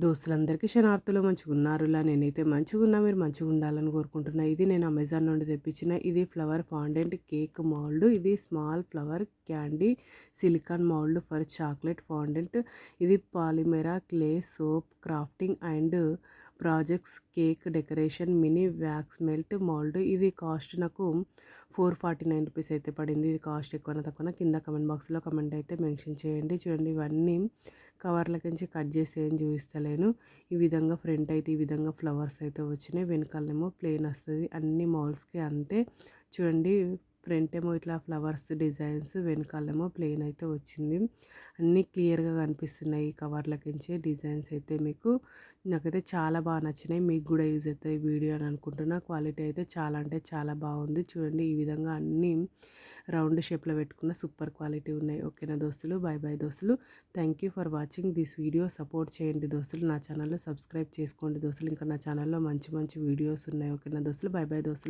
దోస్తులందరికీ శనార్థులు మంచిగున్నారులా. నేనైతే మంచిగున్నా. మీరు మంచిగుండాలని కోరుకుంటున్నా. ఇది నేను అమెజాన్ నుండి తెప్పించిన ఇది ఫ్లవర్ ఫాండెంట్ కేక్ మౌల్డ్. ఇది small flower candy silicone mould for chocolate fondant. ఇది polymer clay soap crafting and projects cake decoration mini wax melt mould. ఇది కాస్ట్ నాకు 449 రూపీస్ అయితే పడింది. ఇది కాస్ట్ ఎక్కువనా తక్కువనా కింద కమెంట్ బాక్స్లో కమెంట్ అయితే మెన్షన్ చేయండి. చూడండి, ఇవన్నీ కవర్లకించి కట్ చేసి ఏం చూపిస్తలేను. ఈ విధంగా ఫ్రంట్ అయితే ఈ విధంగా ఫ్లవర్స్ అయితే వచ్చినాయి. వెనకాలేమో ప్లెయిన్ వస్తుంది. అన్ని మౌల్స్కి అంతే. చూడండి, ఫ్రంట్ ఏమో ఇట్లా ఫ్లవర్స్ డిజైన్స్, వెనకాలేమో ప్లెయిన్ అయితే వచ్చింది. అన్నీ క్లియర్గా కనిపిస్తున్నాయి ఈ కవర్లకించి డిజైన్స్ అయితే. మీకు నాకైతే చాలా బాగా నచ్చినాయి. మీకు కూడా యూజ్ అవుతాయి ఈ వీడియో అని అనుకుంటున్నా. క్వాలిటీ అయితే చాలా అంటే చాలా బాగుంది. చూడండి, ఈ విధంగా అన్నీ రౌండ్ షేప్లో పెట్టుకున్న సూపర్ క్వాలిటీ ఉన్నాయి. ఓకేనా దోస్తులు, బాయ్ బాయ్ దోస్తులు. Thank you for watching this video. Support చేయండి దోస్తులు. నా ఛానల్లో సబ్స్క్రైబ్ చేసుకోండి దోస్తులు. ఇంకా నా ఛానల్లో మంచి మంచి వీడియోస్ ఉన్నాయి. ఓకేనా దోస్తులు, బాయ్ బాయ్ దోస్తులు.